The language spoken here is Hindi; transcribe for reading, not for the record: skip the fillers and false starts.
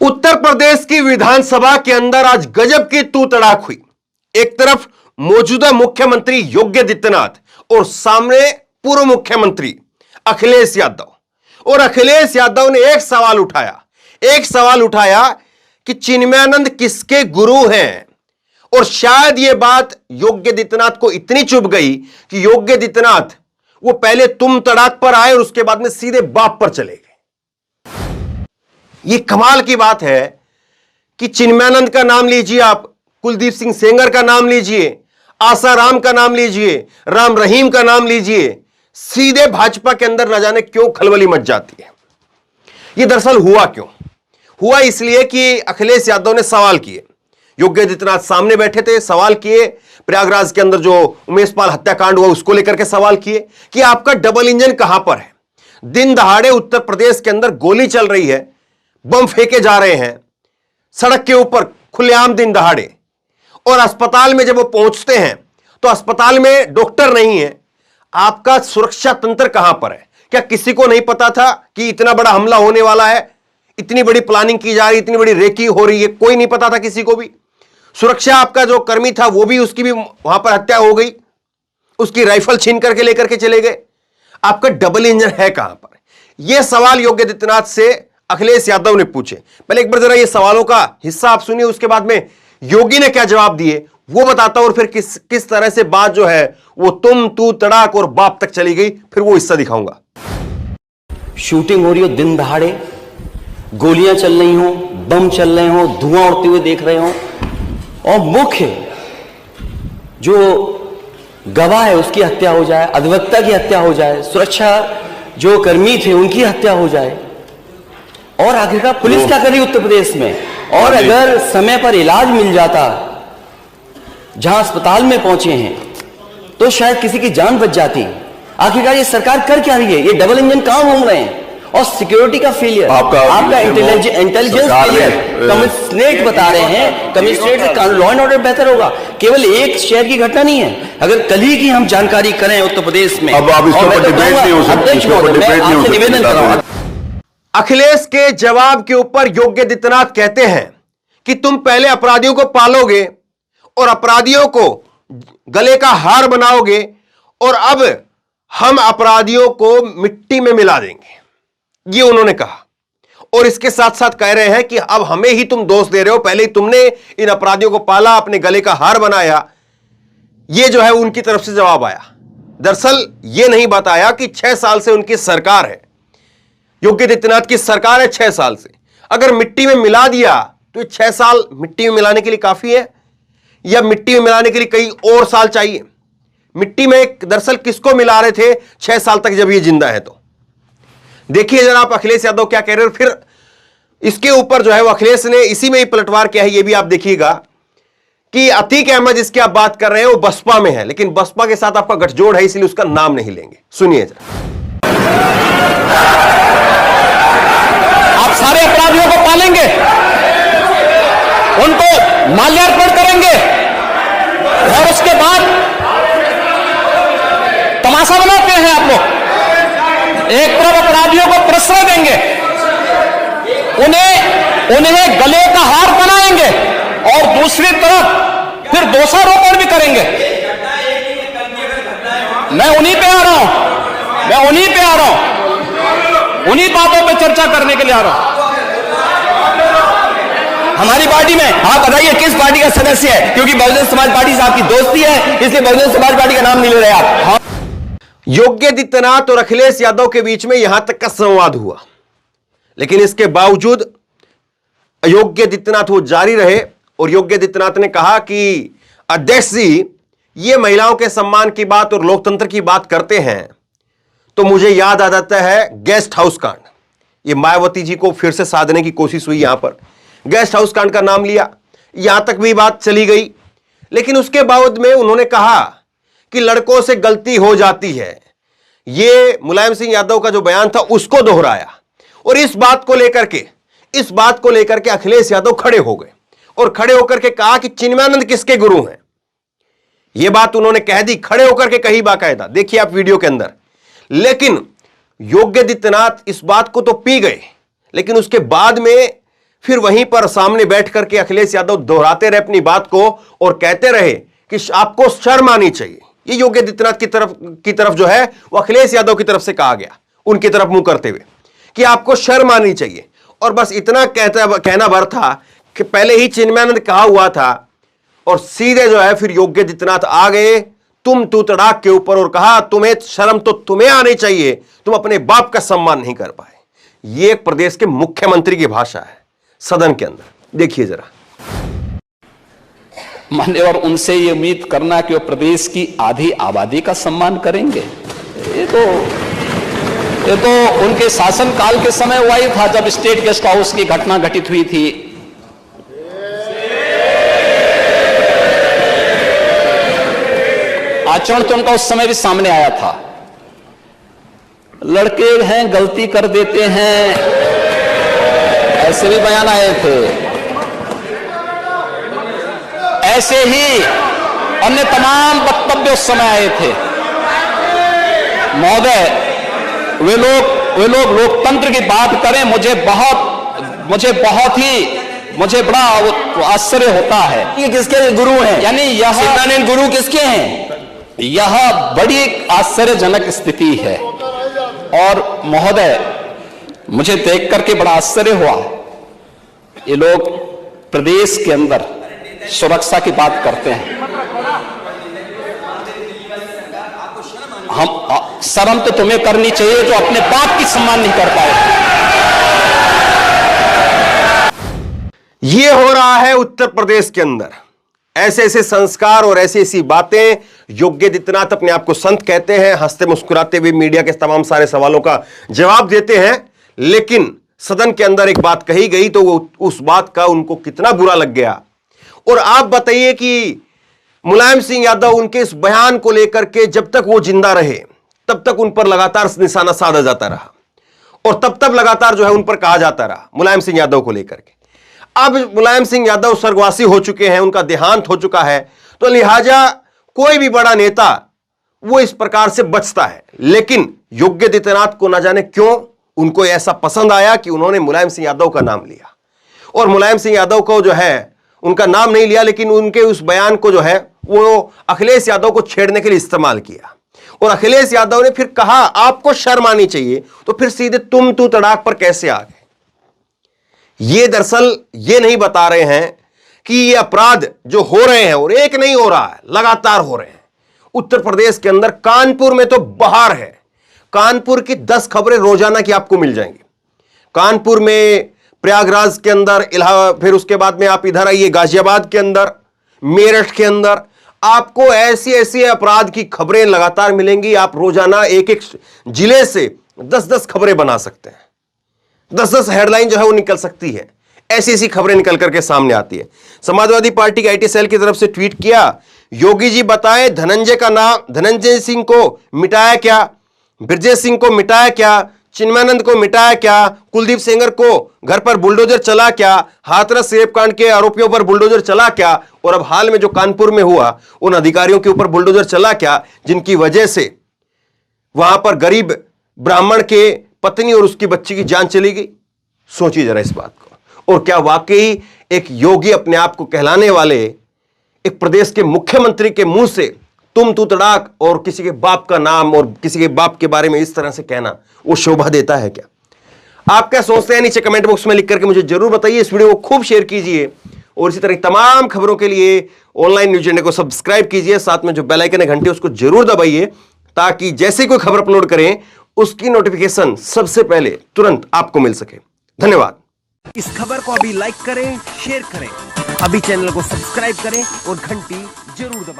उत्तर प्रदेश की विधानसभा के अंदर आज गजब की तू तड़ाक हुई। एक तरफ मौजूदा मुख्यमंत्री योगी आदित्यनाथ और सामने पूर्व मुख्यमंत्री अखिलेश यादव, और अखिलेश यादव ने एक सवाल उठाया कि चिन्मयानंद किसके गुरु हैं। और शायद यह बात योगी आदित्यनाथ को इतनी चुभ गई कि योगी आदित्यनाथ वो पहले तुम तड़ाक पर आए और उसके बाद में सीधे बाप पर चले गए। यह कमाल की बात है कि चिन्मयानंद का नाम लीजिए, आप कुलदीप सिंह सेंगर का नाम लीजिए, आसाराम का नाम लीजिए, राम रहीम का नाम लीजिए, सीधे भाजपा के अंदर न जाने क्यों खलबली मच जाती है। यह दरअसल हुआ क्यों? हुआ इसलिए कि अखिलेश यादव ने सवाल किए। योगी आदित्यनाथ सामने बैठे थे, सवाल किए। प्रयागराज के अंदर जो उमेश पाल हत्याकांड हुआ उसको लेकर के सवाल किए कि आपका डबल इंजन कहां पर है। दिन दहाड़े उत्तर प्रदेश के अंदर गोली चल रही है, बम फेंके जा रहे हैं सड़क के ऊपर खुलेआम दिन दहाड़े, और अस्पताल में जब वो पहुंचते हैं तो अस्पताल में डॉक्टर नहीं है। आपका सुरक्षा तंत्र कहां पर है? क्या किसी को नहीं पता था कि इतना बड़ा हमला होने वाला है? इतनी बड़ी प्लानिंग की जा रही, इतनी बड़ी रेकी हो रही है, कोई नहीं पता था किसी को भी। सुरक्षा आपका जो कर्मी था वो भी, उसकी भी वहां पर हत्या हो गई, उसकी राइफल छीन करके लेकर के चले गए। आपका डबल इंजन है कहां पर? यह सवाल योगी आदित्यनाथ से अखिलेश यादव ने पूछे। पहले एक बार जरा ये सवालों का हिस्सा आप सुनिए, उसके बाद में योगी ने क्या जवाब दिए वो बताता हूं, और फिर किस तरह से बात जो है वो तुम तू तड़ाक और बाप तक चली गई, फिर वो हिस्सा दिखाऊंगा। शूटिंग हो रही हो दिन दहाड़े, गोलियां चल रही हो, बम चल रहे हो, धुआं उड़ते हुए देख रहे हो, और मुख्य जो गवाह है उसकी हत्या हो जाए, अधिवक्ता की हत्या हो जाए, सुरक्षा जो कर्मी थे उनकी हत्या हो जाए, और आखिरकार पुलिस क्या करी उत्तर प्रदेश में? और अगर समय पर इलाज मिल जाता जहां अस्पताल में पहुंचे हैं तो शायद किसी की जान बच जाती। आखिरकार ये सरकार कर क्या रही है? ये डबल इंजन कहां घूम रहे हैं? और सिक्योरिटी का फेलियर, आपका इंटेलिजेंस फेलियर। कमिश्नरेट बता रहे हैं, कमिश्नरेट से लॉ एंड ऑर्डर बेहतर होगा। केवल एक शहर की घटना नहीं है। अगर कल ही की हम जानकारी करें उत्तर प्रदेश में, निवेदन कराऊंगा। अखिलेश के जवाब के ऊपर योगी आदित्यनाथ कहते हैं कि तुम पहले अपराधियों को पालोगे और अपराधियों को गले का हार बनाओगे, और अब हम अपराधियों को मिट्टी में मिला देंगे, ये उन्होंने कहा। और इसके साथ साथ कह रहे हैं कि अब हमें ही तुम दोष दे रहे हो, पहले ही तुमने इन अपराधियों को पाला, अपने गले का हार बनाया। ये जो है उनकी तरफ से जवाब आया। दरअसल ये नहीं बताया कि 6 साल से उनकी सरकार है, योगी आदित्यनाथ की सरकार है 6 साल से। अगर मिट्टी में मिला दिया तो 6 साल मिट्टी में मिलाने के लिए काफी है, या मिट्टी में मिलाने के लिए कई और साल चाहिए? मिट्टी में दरअसल किसको मिला रहे थे 6 साल तक जब ये जिंदा है? तो देखिए जरा आप अखिलेश यादव क्या कह रहे हैं। फिर इसके ऊपर जो है वो अखिलेश ने इसी में ही पलटवार किया है। ये भी आप देखिएगा कि अतीक अहमद जिसकी आप बात कर रहे हैं वो बसपा में है, लेकिन बसपा के साथ आपका गठजोड़ है, इसलिए उसका नाम नहीं लेंगे। सुनिए जरा। आप सारे अपराधियों को पालेंगे, उनको माल्यार्पण करेंगे, और उसके बाद तमाशा बनाते हैं आप लोग। एक तरफ अपराधियों को प्रश्रय देंगे, उन्हें गले का हार बनाएंगे, और दूसरी तरफ फिर दोषारोपण भी करेंगे। मैं उन्हीं पे आ रहा हूं, उन्हीं बातों पे चर्चा करने के लिए आ रहा हूं। हमारी पार्टी में आप बताइए किस पार्टी का सदस्य है? क्योंकि बहुजन समाज पार्टी से आपकी दोस्ती है, इसलिए बहुजन समाज पार्टी का नाम नहीं ले रहे आप। योगी आदित्यनाथ और अखिलेश यादव के बीच में यहां तक का संवाद हुआ, लेकिन इसके बावजूद योगी आदित्यनाथ वो जारी रहे। और योगी आदित्यनाथ ने कहा कि अध्यक्ष जी, ये महिलाओं के सम्मान की बात और लोकतंत्र की बात करते हैं तो मुझे याद आ जाता है गेस्ट हाउस कांड। ये मायावती जी को फिर से साधने की कोशिश हुई, यहां पर गेस्ट हाउस कांड का नाम लिया, यहां तक भी बात चली गई। लेकिन उसके बाद में उन्होंने कहा कि लड़कों से गलती हो जाती है। ये मुलायम सिंह यादव का जो बयान था उसको दोहराया, और इस बात को लेकर के अखिलेश यादव खड़े हो गए, और खड़े होकर के कहा कि चिन्मयानंद किसके गुरु हैं। यह बात उन्होंने कह दी, खड़े होकर के कही बाकायदा, देखिए आप वीडियो के अंदर। लेकिन योगी आदित्यनाथ इस बात को तो पी गए, लेकिन उसके बाद में फिर वहीं पर सामने बैठ करके अखिलेश यादव दोहराते रहे अपनी बात को और कहते रहे कि आपको शर्म आनी चाहिए। ये योगी आदित्यनाथ की तरफ जो है वो अखिलेश यादव की तरफ से कहा गया, उनकी तरफ मुंह करते हुए कि आपको शर्म आनी चाहिए। और बस इतना कहना भर था कि पहले ही चिन्मयानंद कहा हुआ था और सीधे जो है फिर योगी आदित्यनाथ आ गए तुम तू तड़ाक के ऊपर और कहा तुम्हें शर्म तो तुम्हें आनी चाहिए, तुम अपने बाप का सम्मान नहीं कर पाए। यह एक प्रदेश के मुख्यमंत्री की भाषा है सदन के अंदर। देखिए जरा। मान्यवर, उनसे ये उम्मीद करना कि वो प्रदेश की आधी आबादी का सम्मान करेंगे, ये तो उनके शासनकाल के समय हुआ ही था जब स्टेट गेस्ट हाउस की घटना घटित हुई थी। आचरण तो उनका उस समय भी सामने आया था। लड़के हैं गलती कर देते हैं, ऐसे भी बयान आए थे। ऐसे ही अन्य तमाम वक्तव्य उस समय आए थे। महोदय, वे लोग लोकतंत्र की बात करें, मुझे बड़ा आश्चर्य होता है। ये किसके गुरु हैं? यानी यह गुरु किसके हैं? यह बड़ी आश्चर्यजनक स्थिति है। और महोदय, मुझे देख करके बड़ा आश्चर्य हुआ। ये लोग प्रदेश के अंदर सुरक्षा की बात करते हैं। हम शर्म तो तुम्हें करनी चाहिए जो अपने बाप की सम्मान नहीं कर पाए। यह हो रहा है उत्तर प्रदेश के अंदर। ऐसे ऐसे संस्कार और ऐसी ऐसी बातें। योगी आदित्यनाथ अपने आप को संत कहते हैं, हंसते मुस्कुराते हुए मीडिया के तमाम सारे सवालों का जवाब देते हैं। लेकिन सदन के अंदर एक बात कही गई तो वो उस बात का उनको कितना बुरा लग गया। और आप बताइए कि मुलायम सिंह यादव उनके इस बयान को लेकर के जब तक वो जिंदा रहे तब तक उन पर लगातार निशाना साधा जाता रहा और तब तक लगातार जो है उन पर कहा जाता रहा मुलायम सिंह यादव को लेकर के। अब मुलायम सिंह यादव स्वर्गवासी हो चुके हैं, उनका देहांत हो चुका है, तो लिहाजा कोई भी बड़ा नेता वो इस प्रकार से बचता है। लेकिन योगी आदित्यनाथ को न जाने क्यों उनको ऐसा पसंद आया कि उन्होंने मुलायम सिंह यादव का नाम लिया और मुलायम सिंह यादव को जो है उनका नाम नहीं लिया, लेकिन उनके उस बयान को जो है वो अखिलेश यादव को छेड़ने के लिए इस्तेमाल किया। और अखिलेश यादव ने फिर कहा आपको शर्म आनी चाहिए, तो फिर सीधे तुम तू तड़ाक पर कैसे आ गए। ये दरअसल ये नहीं बता रहे हैं कि ये अपराध जो हो रहे हैं और एक नहीं हो रहा है, लगातार हो रहे हैं उत्तर प्रदेश के अंदर। कानपुर में तो बहार है। कानपुर की 10 खबरें रोजाना की आपको मिल जाएंगी। कानपुर में, प्रयागराज के अंदर, फिर उसके बाद में आप इधर आइए गाजियाबाद के अंदर, मेरठ के अंदर, आपको ऐसी ऐसी अपराध की खबरें लगातार मिलेंगी। आप रोजाना एक एक जिले से 10-10 खबरें बना सकते हैं। 10-10 हेडलाइन जो है वो निकल सकती है। ऐसी ऐसी खबरें निकल करके सामने आती है। समाजवादी पार्टी के आईटी सेल की तरफ से ट्वीट किया, योगी जी बताएं धनंजय सिंह को मिटाया क्या, ब्रजेश सिंह को मिटाया क्या, चिन्मयानंद को मिटाया क्या, कुलदीप सेंगर को घर पर बुलडोजर चला क्या, हाथरस रेप कांड के आरोपियों पर बुलडोजर चला क्या, और अब हाल में जो कानपुर में हुआ उन अधिकारियों के ऊपर बुलडोजर चला क्या जिनकी वजह से वहां पर गरीब ब्राह्मण के पत्नी और उसकी बच्ची की जान चली गई। सोचिए जरा इस बात को। और क्या वाकई एक योगी अपने आप को कहलाने वाले एक प्रदेश के मुख्यमंत्री के मुंह से तुम तू तड़ाक और किसी के बाप का नाम और किसी के बाप के बारे में इस तरह से कहना वो शोभा देता है क्या? आप क्या सोचते हैं नीचे कमेंट बॉक्स में लिख करके मुझे जरूर बताइए। इस वीडियो को खूब शेयर कीजिए और इसी तरह तमाम खबरों के लिए ऑनलाइन न्यूज चैनल को सब्सक्राइब कीजिए। साथ में जो बेल आइकन है घंटी उसको जरूर दबाइए ताकि जैसे कोई खबर अपलोड करें उसकी नोटिफिकेशन सबसे पहले तुरंत आपको मिल सके। धन्यवाद। इस खबर को अभी लाइक करें, शेयर करें, अभी चैनल को सब्सक्राइब करें और घंटी जरूर दबाएं।